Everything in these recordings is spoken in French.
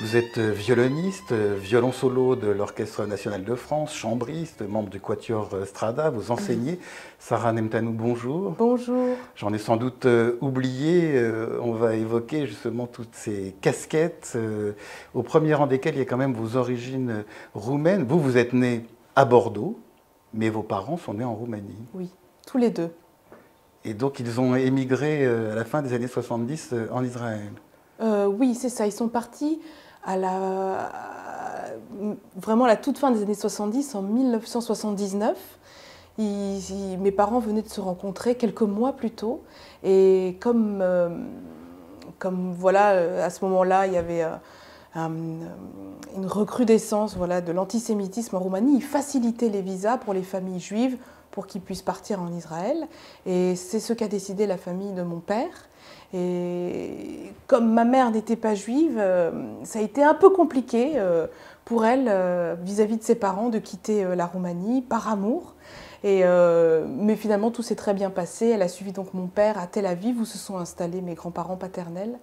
Vous êtes violoniste, violon solo de l'Orchestre national de France, chambriste, membre du Quatuor Strada, vous enseignez. Sarah Nemtanou, bonjour. Bonjour. J'en ai sans doute oublié, on va évoquer justement toutes ces casquettes, au premier rang desquelles il y a quand même vos origines roumaines. Vous, vous êtes né à Bordeaux, mais vos parents sont nés en Roumanie. Oui, tous les deux. Et donc ils ont émigré à la fin des années 70 en Israël. Oui, c'est ça. Ils sont partis vraiment à la toute fin des années 70, en 1979. Mes parents venaient de se rencontrer quelques mois plus tôt. Et comme voilà, à ce moment-là, il y avait une recrudescence de l'antisémitisme en Roumanie, ils facilitaient les visas pour les familles juives pour qu'ils puissent partir en Israël. Et c'est ce qu'a décidé la famille de mon père. Et comme ma mère n'était pas juive, ça a été un peu compliqué pour elle, vis-à-vis de ses parents, de quitter la Roumanie par amour. Mais finalement, tout s'est très bien passé. Elle a suivi donc mon père à Tel Aviv, où se sont installés mes grands-parents paternels.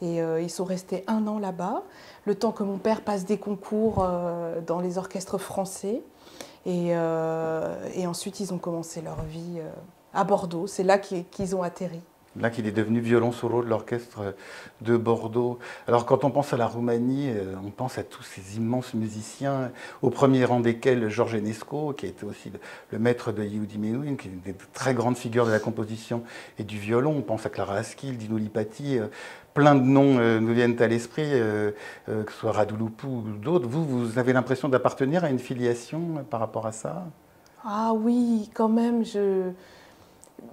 Et ils sont restés 1 an là-bas, le temps que mon père passe des concours dans les orchestres français. Et ensuite, ils ont commencé leur vie à Bordeaux. C'est là qu'ils ont atterri. Là qu'il est devenu violon solo de l'orchestre de Bordeaux. Alors quand on pense à la Roumanie, on pense à tous ces immenses musiciens, au premier rang desquels George Enescu, qui a été aussi le maître de Yehudi Menuhin, qui est une des très grandes figures de la composition et du violon. On pense à Clara Askil, Dino Lipati, plein de noms nous viennent à l'esprit, que ce soit Radulescu ou d'autres. Vous avez l'impression d'appartenir à une filiation par rapport à ça? Ah oui, quand même,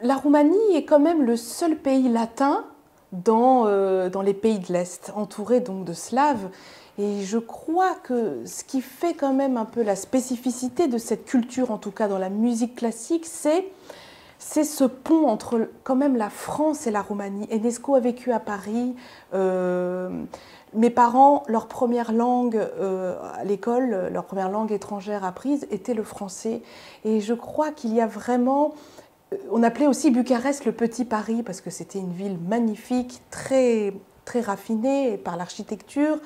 La Roumanie est quand même le seul pays latin dans les pays de l'Est, entouré donc de Slaves. Et je crois que ce qui fait quand même un peu la spécificité de cette culture, en tout cas dans la musique classique, c'est ce pont entre quand même la France et la Roumanie. Enescu a vécu à Paris. Mes parents, leur première langue à l'école, leur première langue étrangère apprise était le français. Et je crois qu'il y a vraiment... On appelait aussi Bucarest le Petit Paris parce que c'était une ville magnifique, très, très raffinée par l'architecture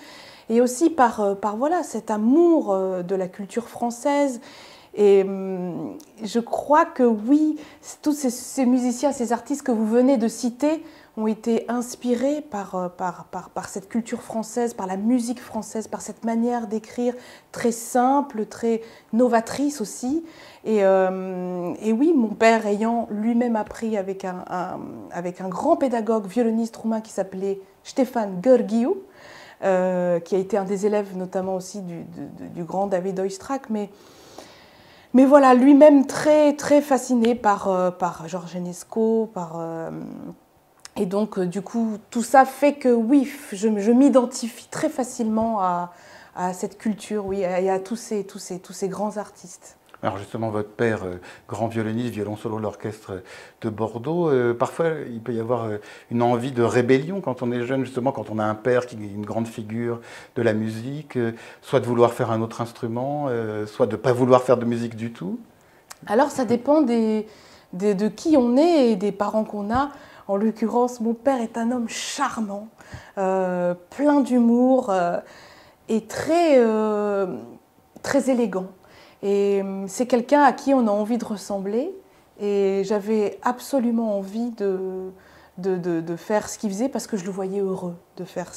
et aussi par voilà, cet amour de la culture française. Et je crois que oui, tous ces musiciens, ces artistes que vous venez de citer ont été inspirés par cette culture française, par la musique française, par cette manière d'écrire très simple, très novatrice aussi. Et oui, mon père ayant lui-même appris avec un grand pédagogue violoniste roumain qui s'appelait Ștefan Gheorghiu, qui a été un des élèves notamment aussi du grand David Oistrakh, mais voilà, lui-même très, très fasciné par George Enescu, et donc, du coup, tout ça fait que, oui, je m'identifie très facilement à cette culture, oui, et à tous ces grands artistes. Alors justement, votre père, grand violoniste, violon solo de l'orchestre de Bordeaux, parfois il peut y avoir une envie de rébellion quand on est jeune, justement, quand on a un père qui est une grande figure de la musique, soit de vouloir faire un autre instrument, soit de ne pas vouloir faire de musique du tout. Alors, ça dépend de qui on est et des parents qu'on a. En l'occurrence, mon père est un homme charmant, plein d'humour et très, très élégant. Et c'est quelqu'un à qui on a envie de ressembler. Et j'avais absolument envie de faire ce qu'il faisait parce que je le voyais heureux de faire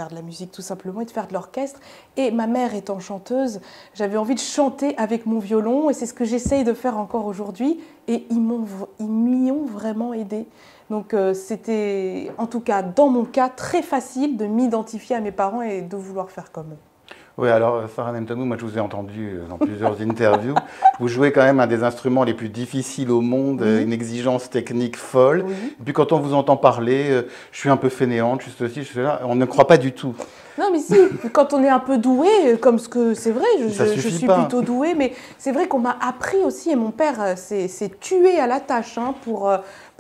de la musique tout simplement et de faire de l'orchestre. Et ma mère étant chanteuse, j'avais envie de chanter avec mon violon et c'est ce que j'essaye de faire encore aujourd'hui. Et ils m'y ont vraiment aidé. Donc c'était, en tout cas dans mon cas, très facile de m'identifier à mes parents et de vouloir faire comme eux. Oui, alors Sarah Nemtanou, moi je vous ai entendu dans plusieurs interviews. Vous jouez quand même un des instruments les plus difficiles au monde, Oui. une exigence technique folle. Oui. Et puis quand on vous entend parler, je suis un peu fainéante, je suis ceci, je suis là, on ne croit pas du tout. Non, mais si, quand on est un peu doué, comme ce que c'est vrai, je suis plutôt douée, mais c'est vrai qu'on m'a appris aussi, et mon père s'est tué à la tâche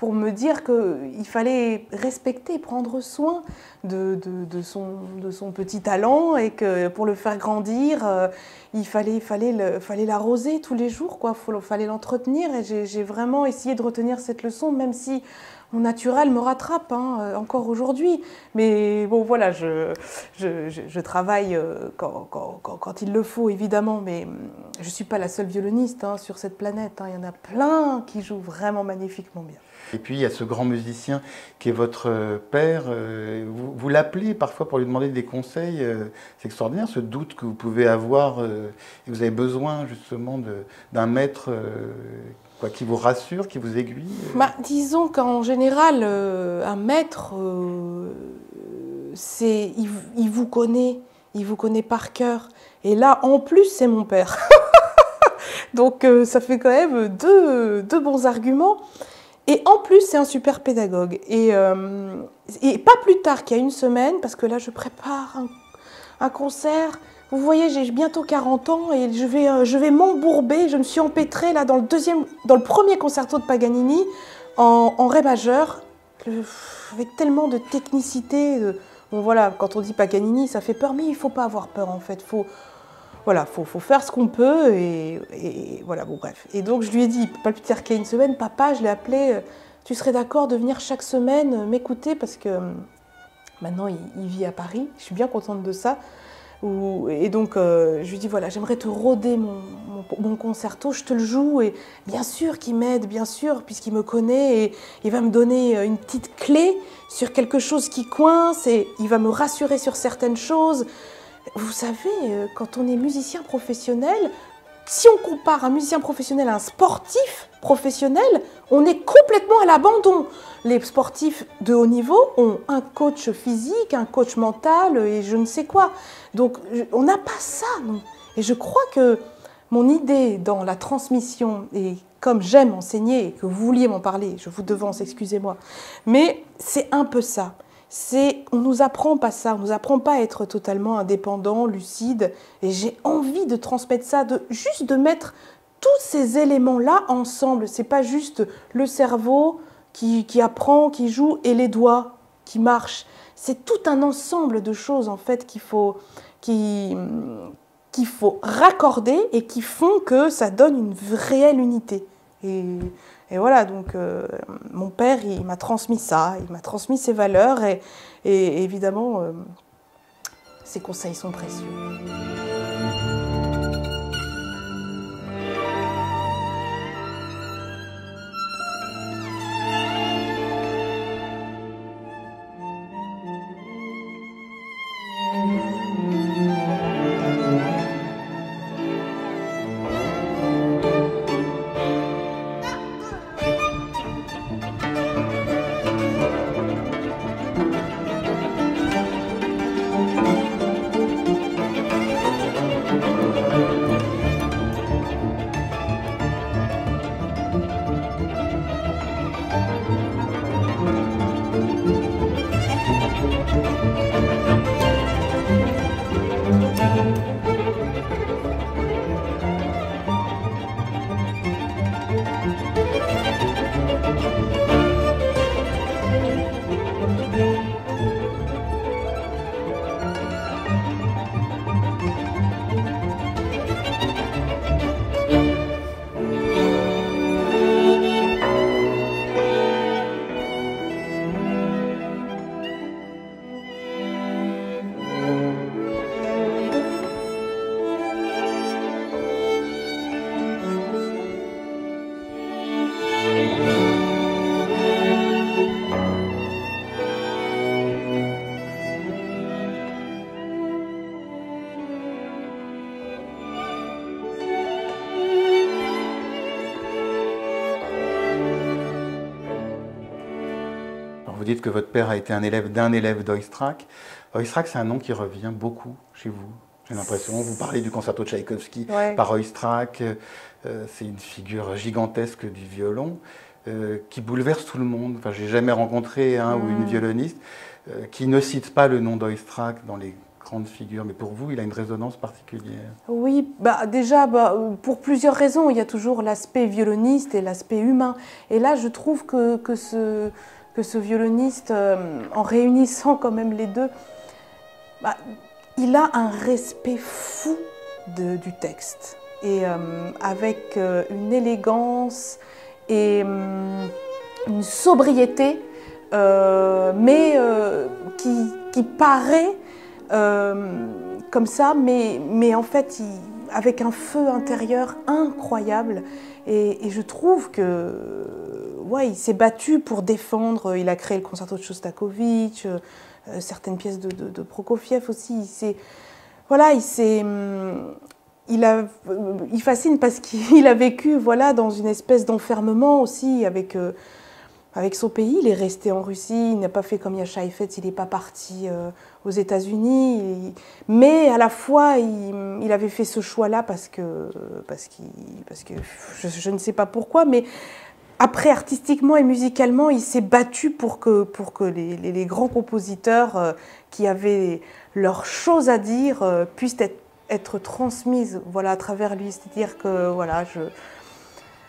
pour me dire qu'il fallait respecter, prendre soin de son petit talent et que pour le faire grandir, il fallait l'arroser tous les jours, quoi. Fallait l'entretenir et j'ai vraiment essayé de retenir cette leçon, même si mon naturel me rattrape encore aujourd'hui. Mais bon, voilà, je travaille quand il le faut, évidemment, mais je ne suis pas la seule violoniste sur cette planète. Il y en a plein qui jouent vraiment magnifiquement bien. Et puis il y a ce grand musicien qui est votre père. Vous l'appelez parfois pour lui demander des conseils. C'est extraordinaire ce doute que vous pouvez avoir. Et vous avez besoin justement d'un maître qui vous rassure, qui vous aiguille. Disons qu'en général, un maître, il vous connaît par cœur. Et là, en plus, c'est mon père. Donc ça fait quand même deux bons arguments. Et en plus, c'est un super pédagogue. Et pas plus tard qu'il y a une semaine, parce que là, je prépare un concert. Vous voyez, j'ai bientôt 40 ans et je vais m'embourber. Je me suis empêtrée là, dans le premier concerto de Paganini en ré majeur, avec tellement de technicité. Bon voilà, quand on dit Paganini, ça fait peur, mais il ne faut pas avoir peur en fait. Voilà, faut faire ce qu'on peut et voilà, bon bref. Et donc je lui ai dit, pas plus tard qu'il y a une semaine, papa, je l'ai appelé, tu serais d'accord de venir chaque semaine m'écouter parce que maintenant il vit à Paris, je suis bien contente de ça. Et donc je lui ai dit, voilà, j'aimerais te roder mon concerto, je te le joue et bien sûr qu'il m'aide, bien sûr, puisqu'il me connaît et il va me donner une petite clé sur quelque chose qui coince et il va me rassurer sur certaines choses. Vous savez, quand on est musicien professionnel, si on compare un musicien professionnel à un sportif professionnel, on est complètement à l'abandon. Les sportifs de haut niveau ont un coach physique, un coach mental et je ne sais quoi. Donc, on n'a pas ça, non. Et je crois que mon idée dans la transmission, et comme j'aime enseigner et que vous vouliez m'en parler, je vous devance, excusez-moi, mais c'est un peu ça. On ne nous apprend pas ça, on ne nous apprend pas à être totalement indépendant, lucide. Et j'ai envie de transmettre ça, juste de mettre tous ces éléments-là ensemble. Ce n'est pas juste le cerveau qui apprend, qui joue, et les doigts qui marchent. C'est tout un ensemble de choses en fait qu'il faut raccorder et qui font que ça donne une réelle unité. Et voilà, donc mon père, il m'a transmis ça, il m'a transmis ses valeurs et évidemment, ses conseils sont précieux. Vous dites que votre père a été un élève d'un élève d'Oistrakh. Oistrakh, c'est un nom qui revient beaucoup chez vous. J'ai l'impression, vous parlez du concerto de Tchaïkovski par Oistrakh. C'est une figure gigantesque du violon qui bouleverse tout le monde. Enfin, j'ai jamais rencontré un ou une violoniste qui ne cite pas le nom d'Oistrakh dans les grande figure, mais pour vous, il a une résonance particulière. Oui, déjà, pour plusieurs raisons. Il y a toujours l'aspect violoniste et l'aspect humain. Et là, je trouve que ce violoniste, en réunissant quand même les deux, il a un respect fou du texte. Et avec une élégance et une sobriété, mais qui paraît comme ça, mais en fait, avec un feu intérieur incroyable. Et je trouve que, ouais, il s'est battu pour défendre. Il a créé le concerto de Shostakovich, certaines pièces de Prokofiev aussi. Il fascine parce qu'il a vécu, voilà, dans une espèce d'enfermement aussi avec son pays. Il est resté en Russie, il n'a pas fait comme Jascha Heifetz, il n'est pas parti aux États-Unis. Mais à la fois, il avait fait ce choix-là parce que je ne sais pas pourquoi, mais après, artistiquement et musicalement, il s'est battu pour que les grands compositeurs qui avaient leurs choses à dire puissent être transmises, voilà, à travers lui. C'est-à-dire que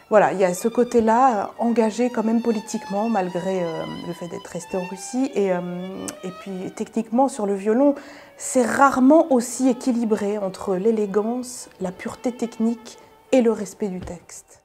voilà, il y a ce côté-là, engagé quand même politiquement, malgré le fait d'être resté en Russie. Et puis, techniquement, sur le violon, c'est rarement aussi équilibré entre l'élégance, la pureté technique et le respect du texte.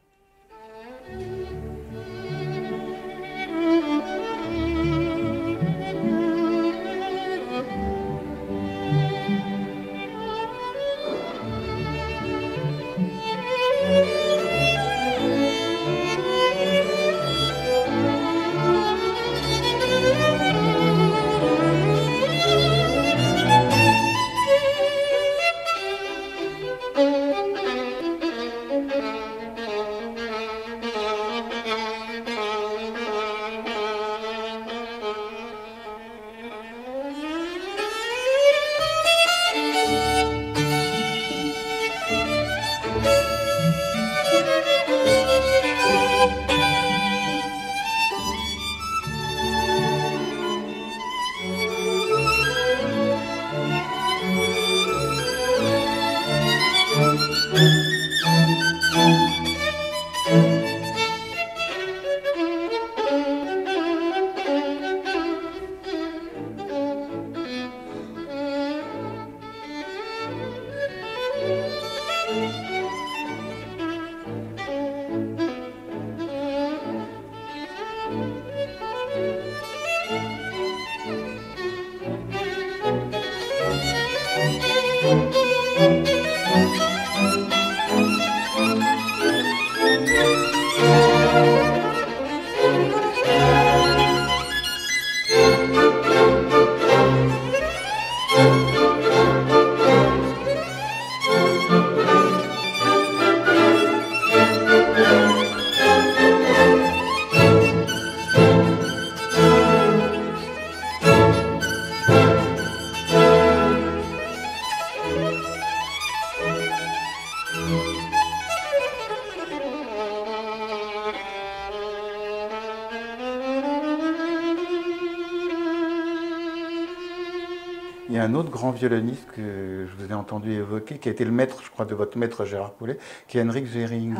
Il y a un autre grand violoniste que je vous ai entendu évoquer, qui a été le maître, je crois, de votre maître Gérard Poulet, qui est Henrik Gehring,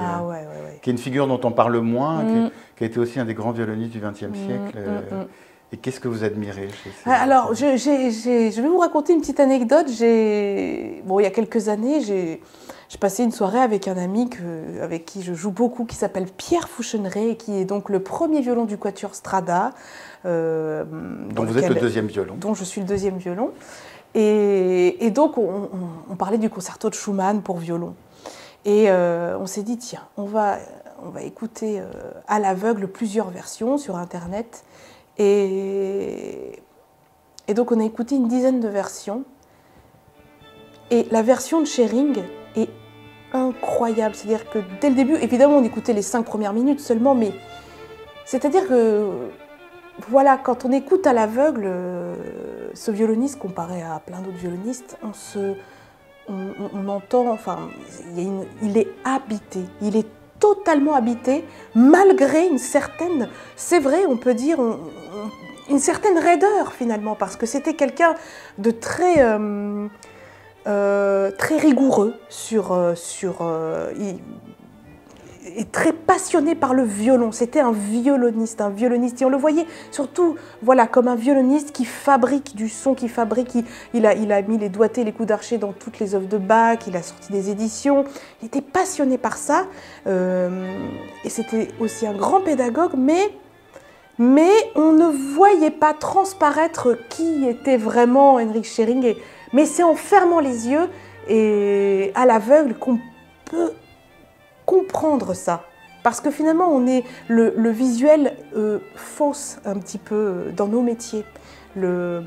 qui est une figure dont on parle moins, qui a été aussi un des grands violonistes du XXe siècle. Et qu'est-ce que vous admirez chez ces Alors, je vais vous raconter une petite anecdote. Bon, il y a quelques années, j'ai passé une soirée avec un ami avec qui je joue beaucoup, qui s'appelle Pierre Fouchenray, qui est donc le premier violon du Quatuor Strada. Dont vous êtes le deuxième violon. Dont je suis le deuxième violon. Et donc, on parlait du concerto de Schumann pour violon. Et on s'est dit, tiens, on va écouter à l'aveugle plusieurs versions sur Internet. Et donc, on a écouté une dizaine de versions. Et la version de Gehring est incroyable. C'est-à-dire que dès le début, évidemment, on écoutait les 5 premières minutes seulement, mais c'est-à-dire que, voilà, quand on écoute à l'aveugle ce violoniste comparé à plein d'autres violonistes, on entend, enfin, il est habité, il est totalement habité, malgré une certaine, c'est vrai, on peut dire, une certaine raideur finalement, parce que c'était quelqu'un de très, très rigoureux et très passionné par le violon. C'était un violoniste. Et on le voyait surtout voilà, comme un violoniste qui fabrique du son, il a mis les doigtés, les coups d'archet dans toutes les œuvres de Bach, il a sorti des éditions. Il était passionné par ça. Et c'était aussi un grand pédagogue, mais on ne voyait pas transparaître qui était vraiment Heinrich Schering. Mais c'est en fermant les yeux et à l'aveugle qu'on peut comprendre ça. Parce que finalement, le visuel fausse un petit peu dans nos métiers. Le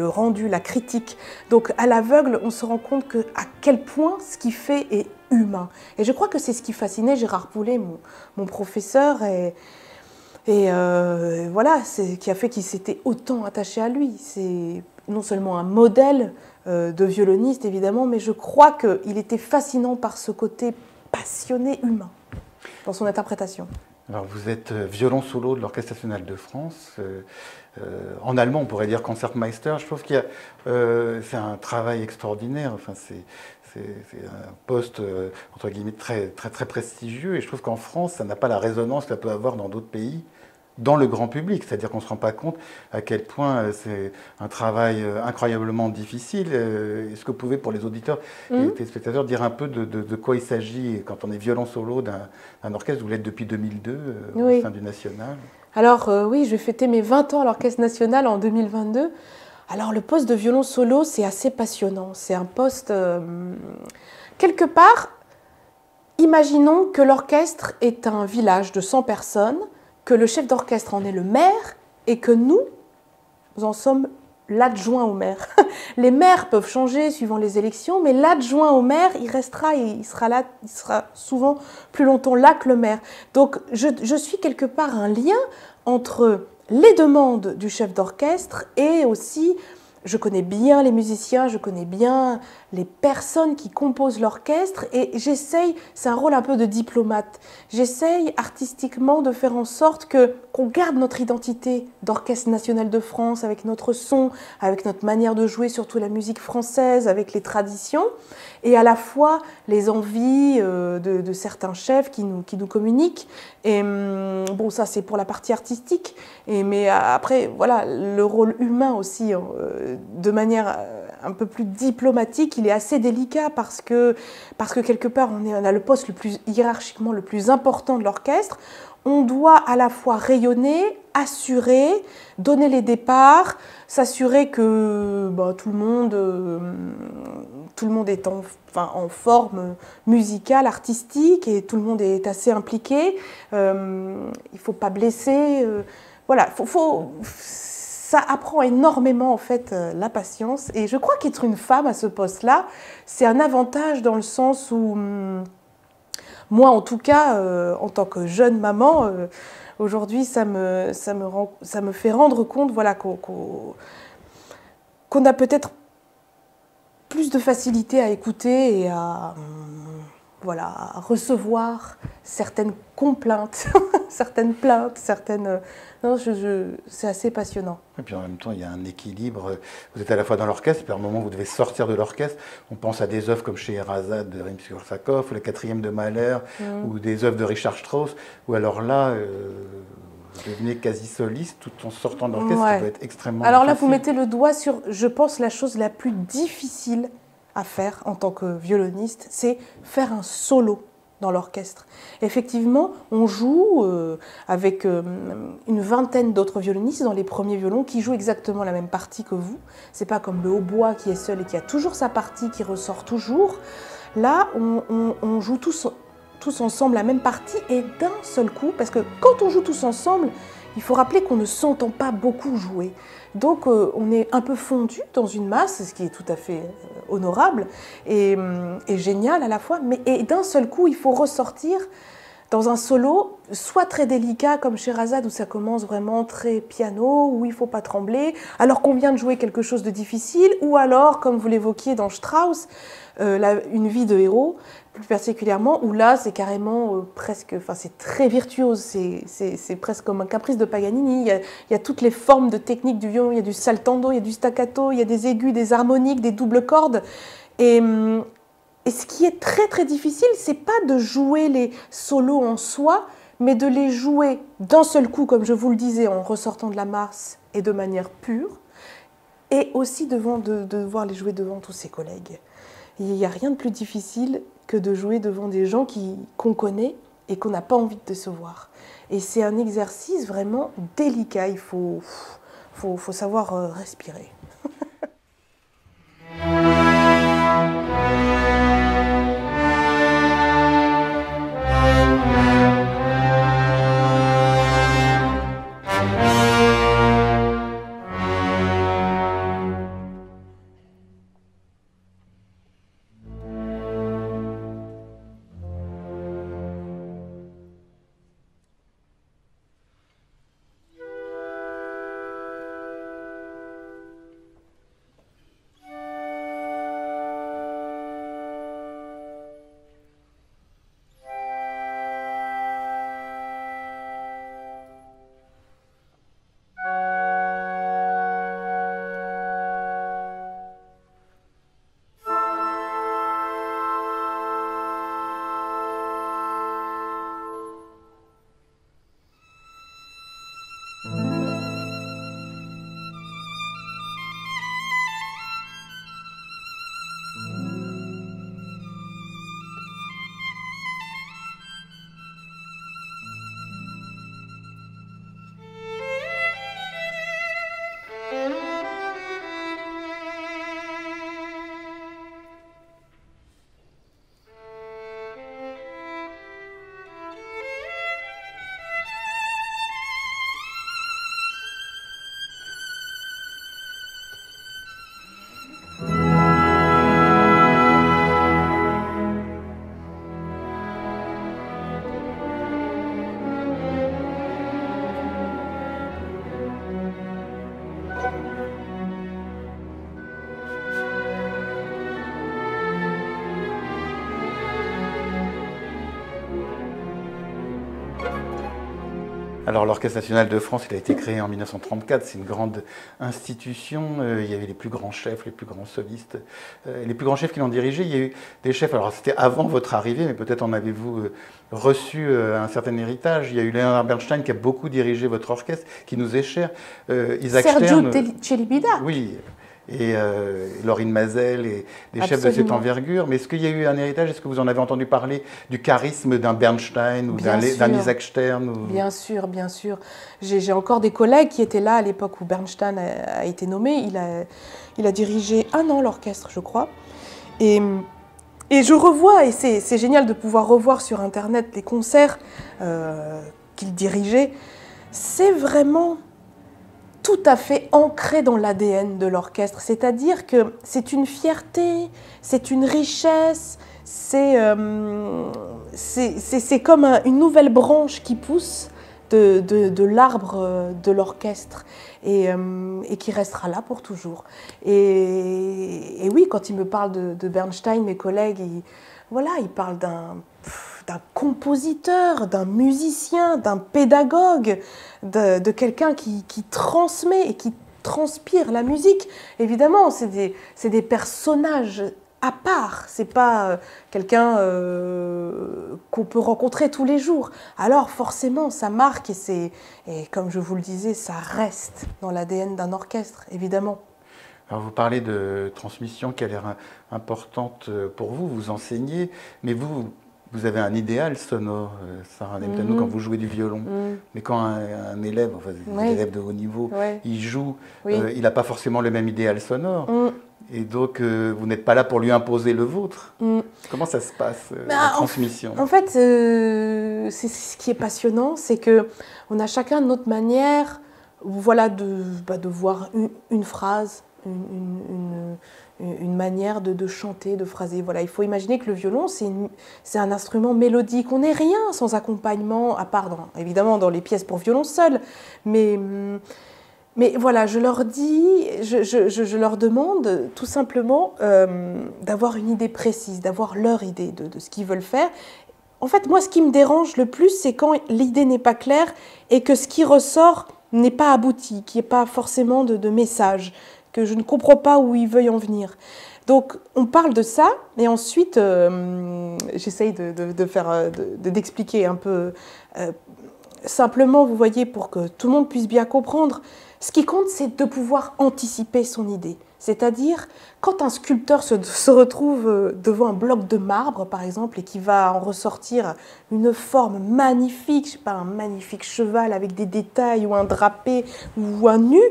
rendu, la critique. Donc à l'aveugle, on se rend compte à quel point ce qu'il fait est humain. Et je crois que c'est ce qui fascinait Gérard Poulet, mon professeur, et voilà, qui a fait qu'il s'était autant attaché à lui. C'est non seulement un modèle de violoniste, évidemment, mais je crois qu'il était fascinant par ce côté passionné humain dans son interprétation. Alors vous êtes violon solo de l'Orchestre national de France. En allemand, on pourrait dire Concertmeister. Je trouve qu'il y a, c'est un travail extraordinaire. Enfin, c'est un poste entre guillemets très prestigieux. Et je trouve qu'en France, ça n'a pas la résonance que ça peut avoir dans d'autres pays, dans le grand public. C'est-à-dire qu'on ne se rend pas compte à quel point c'est un travail incroyablement difficile. Est-ce que vous pouvez, pour les auditeurs et les téléspectateurs, dire un peu de quoi il s'agit quand on est violon solo d'un orchestre? Vous l'êtes depuis 2002 au sein du National. Alors oui, je vais fêter mes 20 ans à l'Orchestre national en 2022. Alors le poste de violon solo, c'est assez passionnant. C'est un poste... quelque part, imaginons que l'orchestre est un village de 100 personnes, que le chef d'orchestre en est le maire et que nous en sommes l'adjoint au maire. Les maires peuvent changer suivant les élections, mais l'adjoint au maire, il restera et il sera là, il sera souvent plus longtemps là que le maire. Donc je suis quelque part un lien entre les demandes du chef d'orchestre et aussi, je connais bien les musiciens, je connais bien les personnes qui composent l'orchestre et j'essaye, c'est un rôle un peu de diplomate, j'essaye artistiquement de faire en sorte qu'on garde notre identité d'Orchestre national de France avec notre son, avec notre manière de jouer, surtout la musique française, avec les traditions et à la fois les envies de certains chefs qui nous communiquent. Et bon, ça c'est pour la partie artistique, mais après, voilà, le rôle humain aussi, de manière un peu plus diplomatique, il est assez délicat parce que quelque part, on a le poste hiérarchiquement le plus important de l'orchestre. On doit à la fois rayonner, assurer, donner les départs, s'assurer que tout le monde est en forme musicale, artistique, et tout le monde est assez impliqué. Il ne faut pas blesser. Voilà, ça apprend énormément en fait la patience. Et je crois qu'être une femme à ce poste-là, c'est un avantage dans le sens où, moi en tout cas, en tant que jeune maman, aujourd'hui ça me fait rendre compte voilà, qu'on a peut-être plus de facilité à écouter et à recevoir certaines complaintes, certaines plaintes, Non, c'est assez passionnant. Et puis en même temps, il y a un équilibre. Vous êtes à la fois dans l'orchestre, puis à un moment, vous devez sortir de l'orchestre. On pense à des œuvres comme Scheherazade de Rimsky-Korsakov, ou La Quatrième de Mahler, ou des œuvres de Richard Strauss, où alors là, vous devenez quasi soliste tout en sortant de l'orchestre, ça doit être extrêmement Alors difficile. là, vous mettez le doigt sur, je pense, la chose la plus difficile à faire en tant que violoniste, c'est faire un solo dans l'orchestre. Effectivement, on joue avec une vingtaine d'autres violonistes dans les premiers violons qui jouent exactement la même partie que vous. C'est pas comme le hautbois qui est seul et qui a toujours sa partie qui ressort toujours. Là, on joue tous ensemble la même partie et d'un seul coup, parce que quand on joue tous ensemble, il faut rappeler qu'on ne s'entend pas beaucoup jouer. Donc on est un peu fondu dans une masse, ce qui est tout à fait honorable et génial à la fois, et d'un seul coup, il faut ressortir dans un solo, soit très délicat comme Sherazade où ça commence vraiment très piano, où il ne faut pas trembler, alors qu'on vient de jouer quelque chose de difficile, ou alors, comme vous l'évoquiez dans Strauss, une vie de héros, plus particulièrement, où là c'est carrément presque, enfin c'est très virtuose, c'est presque comme un caprice de Paganini, il y a toutes les formes de technique du violon, il y a du saltando, il y a du staccato, il y a des aigus, des harmoniques, des doubles cordes, et ce qui est très très difficile, c'est pas de jouer les solos en soi, mais de les jouer d'un seul coup, comme je vous le disais, en ressortant de la Mars et de manière pure, et aussi de devoir les jouer devant tous ses collègues. Il n'y a rien de plus difficile que de jouer devant des gens qu'on connaît et qu'on n'a pas envie de décevoir. Et c'est un exercice vraiment délicat, il faut savoir respirer. Alors l'Orchestre national de France, il a été créé en 1934, c'est une grande institution, il y avait les plus grands chefs, les plus grands solistes, les plus grands chefs qui l'ont dirigé, il y a eu des chefs, alors c'était avant votre arrivée, mais peut-être en avez-vous reçu un certain héritage. Il y a eu Leonard Bernstein qui a beaucoup dirigé votre orchestre, qui nous est cher, Isaac Sergiu Stern. Celibidache. Oui, et Laurine Mazel et des chefs de cette envergure. Mais est-ce qu'il y a eu un héritage? Est-ce que vous en avez entendu parler du charisme d'un Bernstein ou d'un Isaac Stern ou... Bien sûr, bien sûr. J'ai encore des collègues qui étaient là à l'époque où Bernstein a été nommé. Il a dirigé 1 an l'orchestre, je crois. Et je revois, et c'est génial de pouvoir revoir sur Internet les concerts qu'il dirigeait. C'est vraiment tout à fait ancré dans l'ADN de l'orchestre. C'est-à-dire que c'est une fierté, c'est une richesse, c'est comme une nouvelle branche qui pousse de l'arbre de l'orchestre et qui restera là pour toujours. Et oui, quand il me parle de Bernstein, mes collègues, ils parlent d'un compositeur, d'un musicien, d'un pédagogue, de quelqu'un qui transmet et qui transpire la musique. Évidemment, c'est des personnages à part, c'est pas quelqu'un qu'on peut rencontrer tous les jours. Alors forcément, ça marque et comme je vous le disais, ça reste dans l'ADN d'un orchestre, évidemment. Alors vous parlez de transmission qui a l'air importante pour vous, vous enseignez, mais vous avez un idéal sonore, Sarah Nemtano, quand vous jouez du violon. Mais quand un élève, enfin des élèves de haut niveau, il joue, il n'a pas forcément le même idéal sonore. Et donc, vous n'êtes pas là pour lui imposer le vôtre. Comment ça se passe, la transmission? En fait, c'est ce qui est passionnant, c'est qu'on a chacun notre manière de voir une phrase, une manière de chanter, de phraser. Voilà, il faut imaginer que le violon, c'est un instrument mélodique. On n'est rien sans accompagnement, à part évidemment dans les pièces pour violon seul. Mais voilà, je leur dis, je leur demande tout simplement d'avoir une idée précise, d'avoir leur idée de ce qu'ils veulent faire. En fait, moi, ce qui me dérange le plus, c'est quand l'idée n'est pas claire et que ce qui ressort n'est pas abouti, qu'il n'y ait pas forcément de message, que je ne comprends pas où ils veulent en venir. Donc, on parle de ça, et ensuite, j'essaye d'expliquer un peu simplement, vous voyez, pour que tout le monde puisse bien comprendre. Ce qui compte, c'est de pouvoir anticiper son idée. C'est-à-dire, quand un sculpteur se retrouve devant un bloc de marbre, par exemple, et qui va en ressortir une forme magnifique, je sais pas, un magnifique cheval avec des détails, ou un drapé, ou un nu,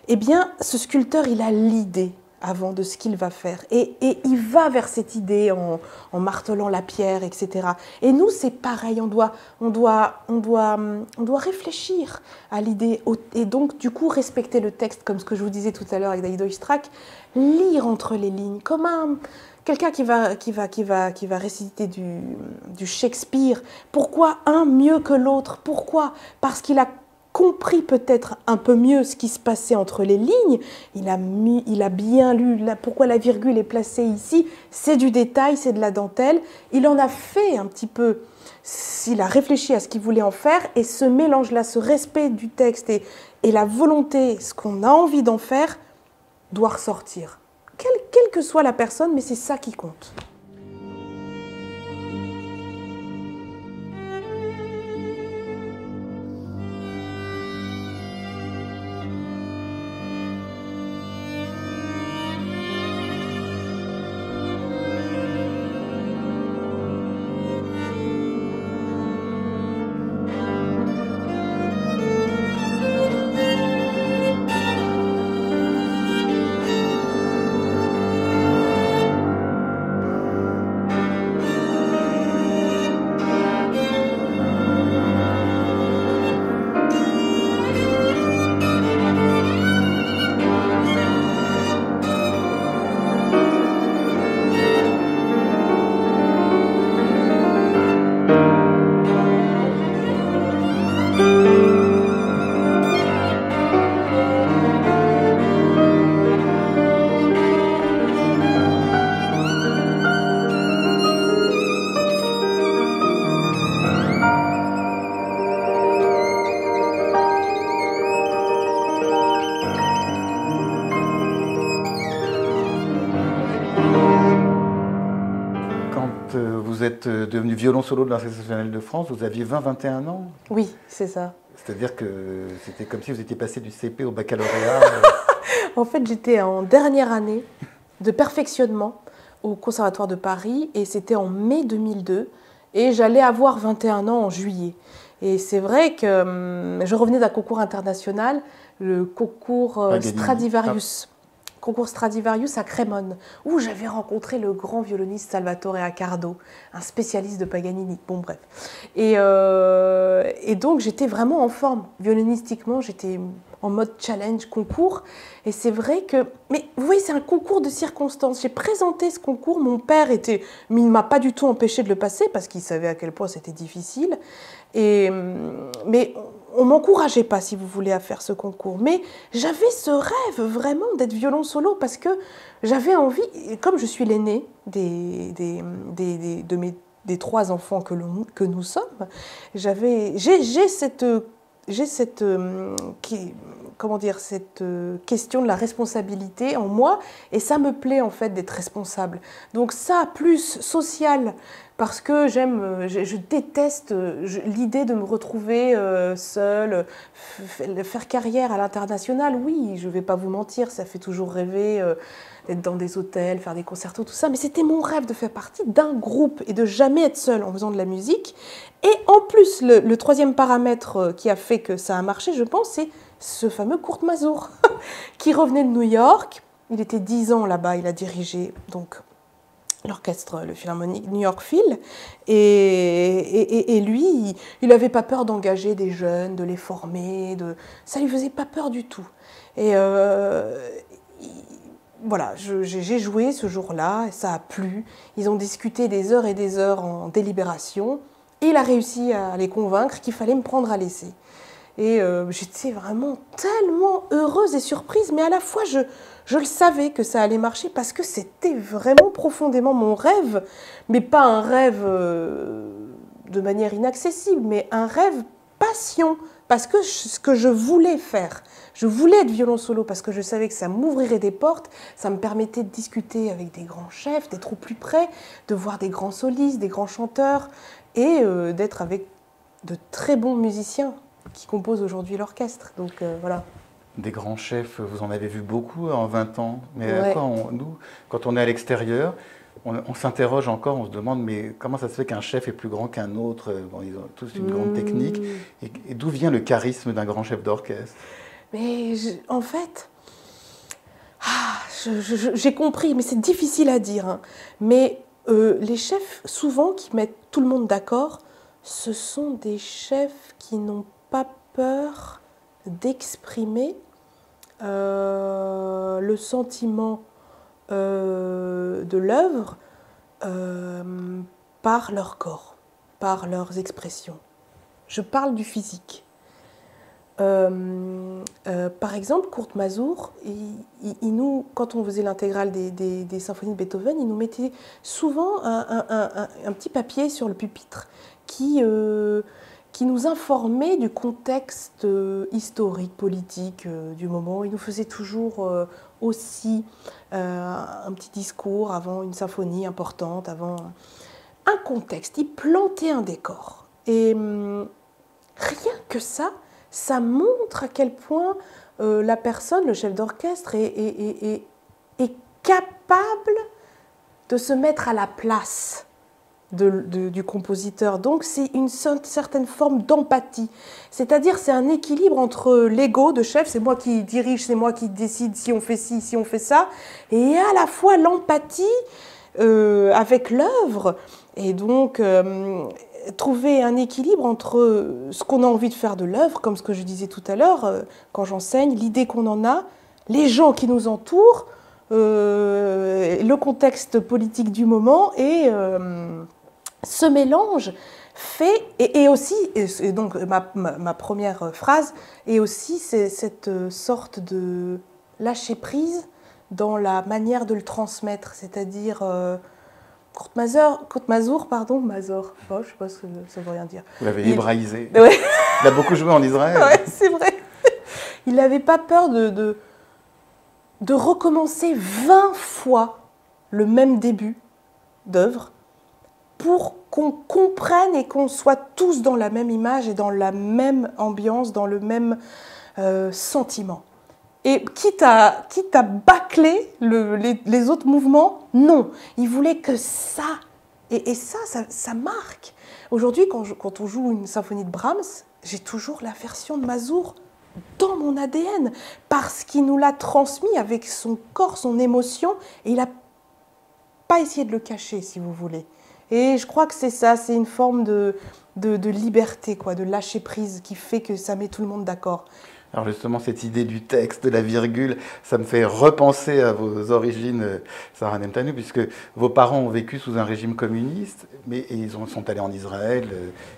eh bien, ce sculpteur, il a l'idée avant de ce qu'il va faire. Et il va vers cette idée en martelant la pierre, etc. Et nous, c'est pareil, on doit réfléchir à l'idée et donc, du coup, respecter le texte, comme ce que je vous disais tout à l'heure avec David Oistrakh, lire entre les lignes, comme quelqu'un qui va réciter du Shakespeare. Pourquoi un mieux que l'autre? Pourquoi? Parce qu'il a compris peut-être un peu mieux ce qui se passait entre les lignes, il a bien lu pourquoi la virgule est placée ici, c'est du détail, c'est de la dentelle, il en a fait un petit peu, il a réfléchi à ce qu'il voulait en faire, et ce mélange-là, ce respect du texte et la volonté, ce qu'on a envie d'en faire, doit ressortir. Quelle que soit la personne, mais c'est ça qui compte. Vous êtes devenu violon solo de l'Orchestre national de France, vous aviez 20-21 ans? Oui, c'est ça. C'est-à-dire que c'était comme si vous étiez passé du CP au baccalauréat. En fait, j'étais en dernière année de perfectionnement au Conservatoire de Paris et c'était en mai 2002 et j'allais avoir 21 ans en juillet. Et c'est vrai que je revenais d'un concours international, le concours Stradivarius. Concours Stradivarius à Crémone, où j'avais rencontré le grand violoniste Salvatore Accardo, un spécialiste de Paganini. Bon, bref. Et donc, j'étais vraiment en forme. Violonistiquement, j'étais en mode challenge, concours. Et c'est vrai que... Mais vous voyez, c'est un concours de circonstances. J'ai présenté ce concours. Mon père était... Mais il ne m'a pas du tout empêché de le passer, parce qu'il savait à quel point c'était difficile. Mais on ne m'encourageait pas, si vous voulez, à faire ce concours. Mais j'avais ce rêve vraiment d'être violon solo parce que j'avais envie, comme je suis l'aînée des 3 enfants que nous sommes, j'ai cette question de la responsabilité en moi et ça me plaît en fait d'être responsable. Donc ça, plus social, parce que je déteste l'idée de me retrouver seule, faire carrière à l'international. Oui, je ne vais pas vous mentir, ça fait toujours rêver d'être dans des hôtels, faire des concertos, tout ça. Mais c'était mon rêve de faire partie d'un groupe et de jamais être seule en faisant de la musique. Et en plus, le troisième paramètre qui a fait que ça a marché, je pense, c'est ce fameux Kurt Masur qui revenait de New York. Il était 10 ans là-bas, il a dirigé donc l'orchestre, le Philharmonic New York Phil, et lui, il n'avait pas peur d'engager des jeunes, de les former, ça ne lui faisait pas peur du tout. Et voilà, j'ai joué ce jour-là, ça a plu. Ils ont discuté des heures et des heures en délibération. Et il a réussi à les convaincre qu'il fallait me prendre à l'essai. Et j'étais vraiment tellement heureuse et surprise, mais à la fois je le savais que ça allait marcher parce que c'était vraiment profondément mon rêve, mais pas un rêve de manière inaccessible, mais un rêve passion, parce que ce que je voulais faire. Je voulais être violon solo parce que je savais que ça m'ouvrirait des portes, ça me permettait de discuter avec des grands chefs, d'être au plus près, de voir des grands solistes, des grands chanteurs, et d'être avec de très bons musiciens qui composent aujourd'hui l'orchestre. Donc voilà. Des grands chefs, vous en avez vu beaucoup en 20 ans. Mais Ouais. nous, quand on est à l'extérieur, on s'interroge encore, on se demande mais comment ça se fait qu'un chef est plus grand qu'un autre? Bon, ils ont tous une grande technique. Et d'où vient le charisme d'un grand chef d'orchestre? Mais en fait, j'ai compris, mais c'est difficile à dire. Hein. Mais les chefs, souvent, qui mettent tout le monde d'accord, ce sont des chefs qui n'ont pas peur d'exprimer le sentiment de l'œuvre par leur corps, par leurs expressions. Je parle du physique. Par exemple, Kurt Masur, quand on faisait l'intégrale des symphonies de Beethoven, il nous mettait souvent un petit papier sur le pupitre qui nous informait du contexte historique, politique du moment. Il nous faisait toujours aussi un petit discours avant une symphonie importante, avant un contexte. Il plantait un décor. Et rien que ça montre à quel point la personne, le chef d'orchestre, est capable de se mettre à la place du compositeur. Donc c'est une certaine forme d'empathie. C'est-à-dire c'est un équilibre entre l'ego de chef, c'est moi qui dirige, c'est moi qui décide si on fait ci, si on fait ça, et à la fois l'empathie avec l'œuvre. Et donc trouver un équilibre entre ce qu'on a envie de faire de l'œuvre, comme ce que je disais tout à l'heure, quand j'enseigne, l'idée qu'on en a, les gens qui nous entourent, le contexte politique du moment, et ce mélange fait, et aussi, et donc ma première phrase, est aussi cette sorte de lâcher prise dans la manière de le transmettre, c'est-à-dire Kurt Masur, Mazor, oh, je ne sais pas ce que ça veut rien dire. Vous l'avez hébraïsé. Ouais. Il a beaucoup joué en Israël. Ouais, c'est vrai. Il n'avait pas peur de recommencer 20 fois le même début d'œuvre pour qu'on comprenne et qu'on soit tous dans la même image et dans la même ambiance, dans le même sentiment. Et quitte à bâcler les autres mouvements, non. Il voulait que ça, et ça marque. Aujourd'hui, quand on joue une symphonie de Brahms, j'ai toujours la version de Mazur dans mon ADN, parce qu'il nous l'a transmis avec son corps, son émotion, et il n'a pas essayé de le cacher, si vous voulez. Et je crois que c'est ça, c'est une forme de liberté, quoi, de lâcher prise, qui fait que ça met tout le monde d'accord. Alors justement, cette idée du texte, de la virgule, ça me fait repenser à vos origines, Sarah Nemtanou, puisque vos parents ont vécu sous un régime communiste, mais ils sont allés en Israël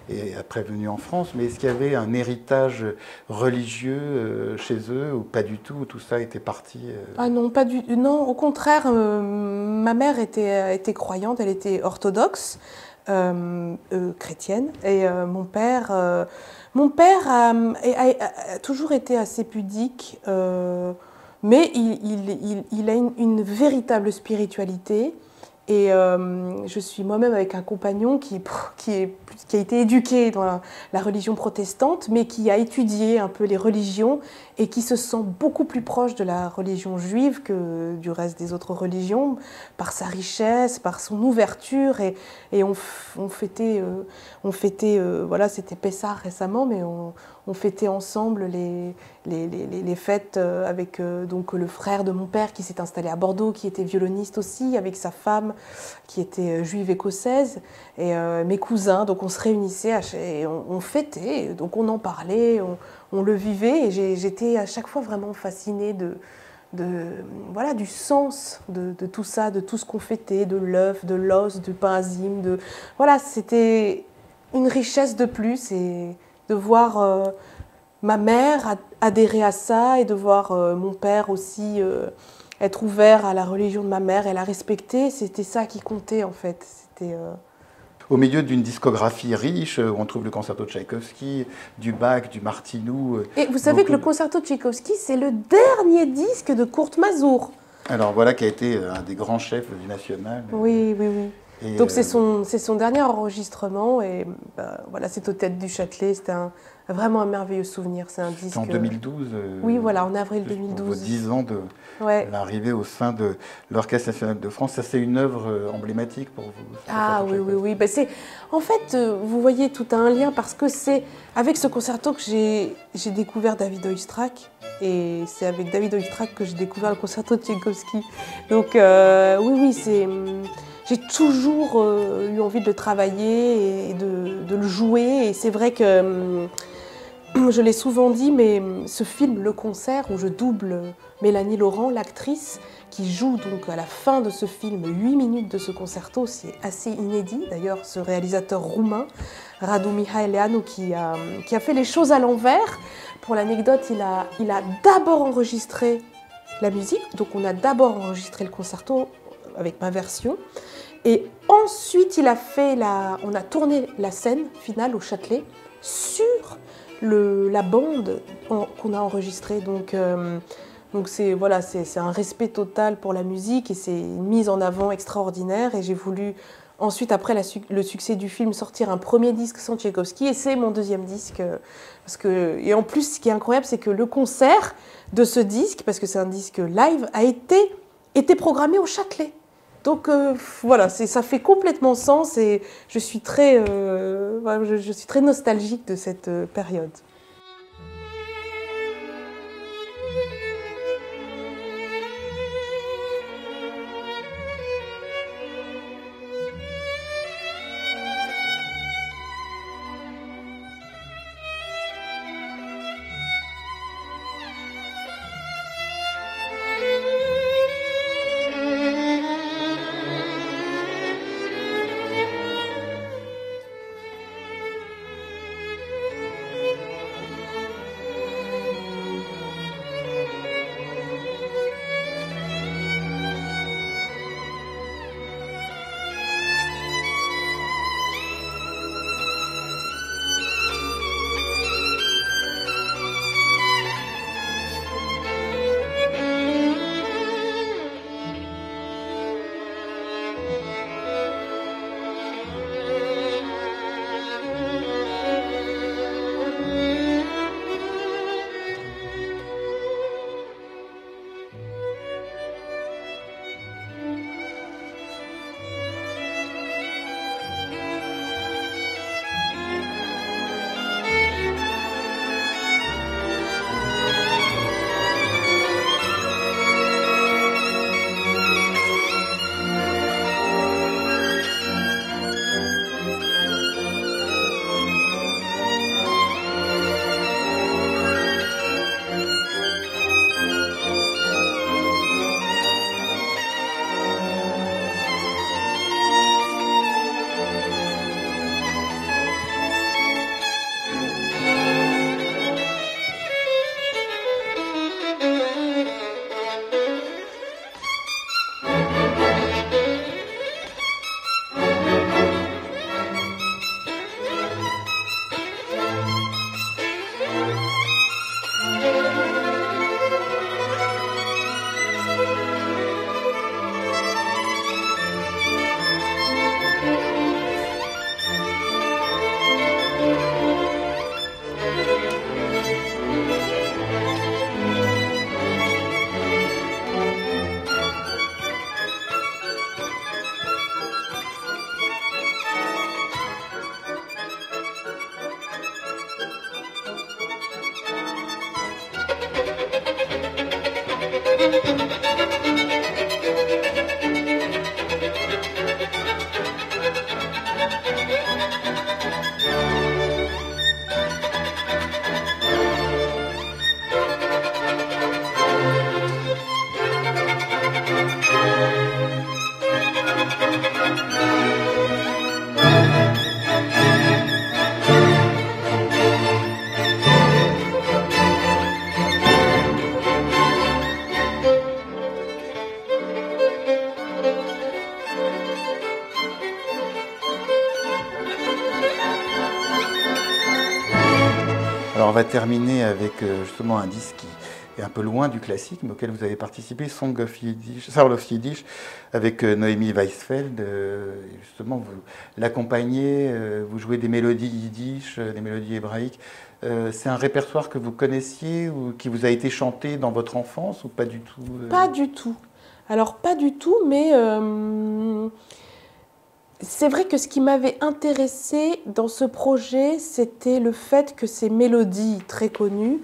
et après venus en France. Mais est-ce qu'il y avait un héritage religieux chez eux ou pas du tout? Tout ça était parti Ah non, pas du non. Au contraire, ma mère était croyante, elle était orthodoxe, chrétienne, et mon père a toujours été assez pudique, mais il a une véritable spiritualité. Et je suis moi-même avec un compagnon qui a été éduqué dans la religion protestante, mais qui a étudié un peu les religions et qui se sent beaucoup plus proche de la religion juive que du reste des autres religions, par sa richesse, par son ouverture. Et on fêtait, voilà, c'était Pessah récemment, mais on fêtait ensemble les fêtes avec donc le frère de mon père qui s'est installé à Bordeaux, qui était violoniste aussi, avec sa femme qui était juive écossaise, et mes cousins. Donc on se réunissait et on fêtait, donc on en parlait, on le vivait, et j'étais à chaque fois vraiment fascinée voilà, du sens de tout ça, de tout ce qu'on fêtait, de l'œuf, de l'os, du pain azim. Voilà, c'était une richesse de plus et de voir ma mère adhérer à ça et de voir mon père aussi être ouvert à la religion de ma mère et la respecter, c'était ça qui comptait en fait. C'était au milieu d'une discographie riche, où on trouve le concerto de Tchaïkovski, du Bach, du Martinou. Et vous savez que le concerto de Tchaïkovski, c'est le dernier disque de Kurt Masur. Alors voilà, qui a été un des grands chefs du national. Oui, oui, oui. Et donc c'est son dernier enregistrement et voilà, c'est aux Têtes du Châtelet. C'était vraiment un merveilleux souvenir. C'est un disque. En 2012. Oui, voilà, en avril 2012. Pour vos 10 ans de l'arrivée au sein de l'Orchestre national de France, ça c'est une œuvre emblématique pour vous. Ah oui, oui, oui. Ben, en fait, vous voyez, tout a un lien parce que c'est avec ce concerto que j'ai découvert David Oistrakh et c'est avec David Oistrakh que j'ai découvert le concerto de Tchaïkovski. Donc oui, oui, c'est. J'ai toujours eu envie de le travailler et de le jouer. Et c'est vrai que, je l'ai souvent dit, mais ce film, Le Concert, où je double Mélanie Laurent, l'actrice, qui joue donc à la fin de ce film 8 minutes de ce concerto, c'est assez inédit. D'ailleurs, ce réalisateur roumain, Radu Mihaeleanu, qui a fait les choses à l'envers. Pour l'anecdote, il a d'abord enregistré la musique. Donc on a d'abord enregistré le concerto avec ma version. Et ensuite, on a tourné la scène finale au Châtelet sur la bande qu'on a enregistrée. Donc c'est voilà, c'est un respect total pour la musique et c'est une mise en avant extraordinaire. Et j'ai voulu ensuite, après le succès du film, sortir un premier disque sans Tchaïkovski et c'est mon deuxième disque. Et en plus, ce qui est incroyable, c'est que le concert de ce disque, parce que c'est un disque live, a été programmé au Châtelet. Donc voilà, ça fait complètement sens et je suis très nostalgique de cette période. Alors on va terminer avec justement un disque qui est un peu loin du classique, mais auquel vous avez participé, Soul of Yiddish, avec Noémie Weisfeld. Justement, vous l'accompagnez, vous jouez des mélodies yiddish, des mélodies hébraïques. C'est un répertoire que vous connaissiez ou qui vous a été chanté dans votre enfance ou pas du tout Pas du tout. Alors pas du tout, mais c'est vrai que ce qui m'avait intéressé dans ce projet, c'était le fait que ces mélodies très connues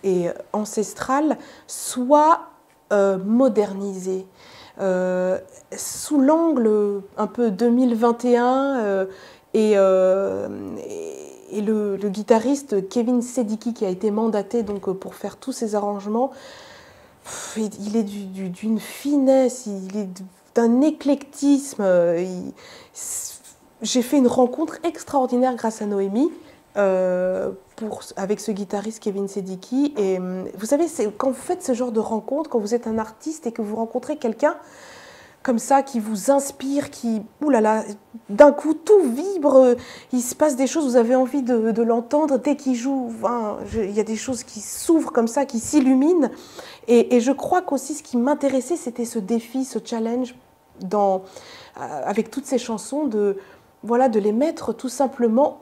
et ancestrales soient modernisées. Sous l'angle un peu 2021 et le guitariste Kevin Sedicki qui a été mandaté donc, pour faire tous ces arrangements, il est d'une finesse, il est d'un éclectisme. J'ai fait une rencontre extraordinaire grâce à Noémie avec ce guitariste Kevin Sedicki. Et vous savez, quand vous faites ce genre de rencontre, quand vous êtes un artiste et que vous rencontrez quelqu'un comme ça, qui vous inspire, qui, oulala, d'un coup, tout vibre, il se passe des choses, vous avez envie de l'entendre. Dès qu'il joue, il y a des choses qui s'ouvrent comme ça, qui s'illuminent. Et je crois qu'aussi, ce qui m'intéressait, c'était ce défi, ce challenge, avec toutes ces chansons, de les mettre tout simplement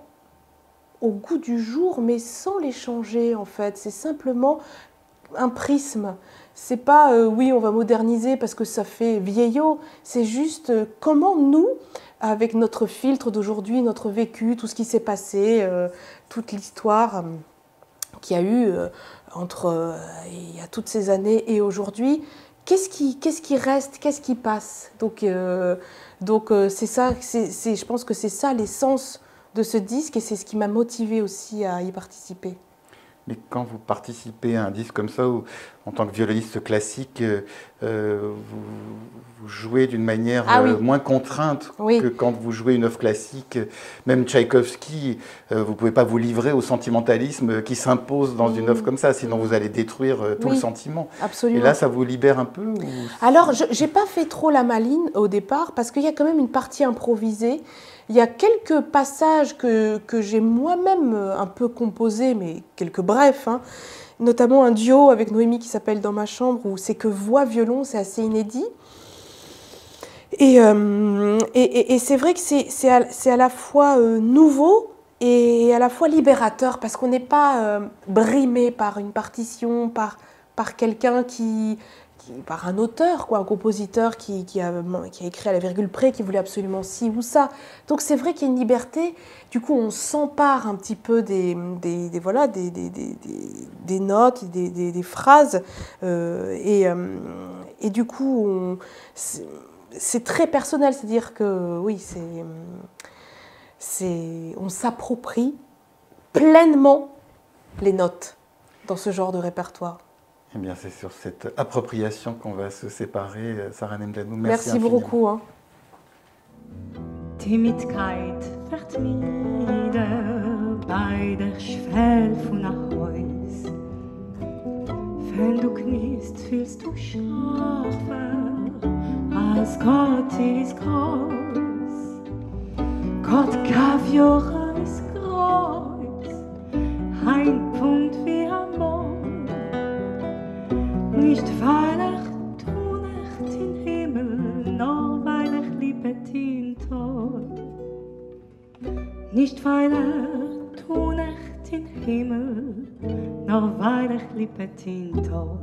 au goût du jour, mais sans les changer, en fait. C'est simplement un prisme. C'est pas oui, on va moderniser parce que ça fait vieillot. C'est juste comment nous, avec notre filtre d'aujourd'hui, notre vécu, tout ce qui s'est passé, toute l'histoire qu'il y a eu entre il y a toutes ces années et aujourd'hui, qu'est-ce qui reste, qu'est-ce qui passe. Donc c'est ça, je pense que c'est ça l'essence de ce disque et c'est ce qui m'a motivée aussi à y participer. Mais quand vous participez à un disque comme ça, où, en tant que violoniste classique, vous jouez d'une manière moins contrainte que quand vous jouez une œuvre classique. Même Tchaïkovski, vous ne pouvez pas vous livrer au sentimentalisme qui s'impose dans une œuvre comme ça, sinon vous allez détruire tout le sentiment. Absolument. Et là, ça vous libère un peu ou... Alors, je n'ai pas fait trop la maline au départ, parce qu'il y a quand même une partie improvisée. Il y a quelques passages que j'ai moi-même un peu composés, mais quelques brefs, hein. Notamment un duo avec Noémie qui s'appelle Dans ma chambre, où c'est que voix, violon, c'est assez inédit. Et c'est vrai que c'est à la fois nouveau et à la fois libérateur, parce qu'on n'est pas brimé par une partition, par quelqu'un par un auteur, quoi, un compositeur qui a écrit à la virgule près, qui voulait absolument ci ou ça. Donc c'est vrai qu'il y a une liberté. Du coup, on s'empare un petit peu des notes, des phrases. Et du coup, c'est très personnel. C'est-à-dire que, oui, on s'approprie pleinement les notes dans ce genre de répertoire. Eh bien, c'est sur cette appropriation qu'on va se séparer, Sarah Nemdanou. Merci beaucoup. Hein. Timidkeit vertmiede bei der Schwell von nach Haus. Wenn du kniest, fühlst du scharfer, als Gott ist groß. Gott gab Johannes Kreuz, ein Punkt wie am Mond. Nicht weil tu nicht in Himmel, nur weil liebet ihn Tod. Nicht weil tu nicht in Himmel, nur weil liebet ihn Tod.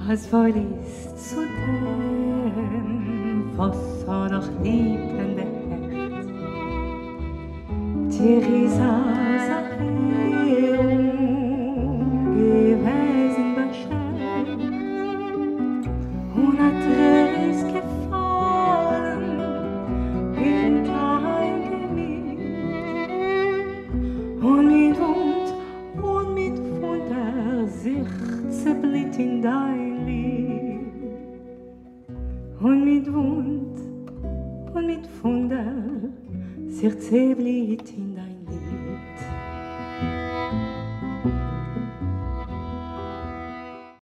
Was wohl ist zu dem, was noch liebt in der Herz? Theresa gewesen beschert und und Adress gefallen in dein Gemüt. Und mit Wunder sich zerblit in dein Lieb. Und mit Wunder sich zerblit in dein Lieb.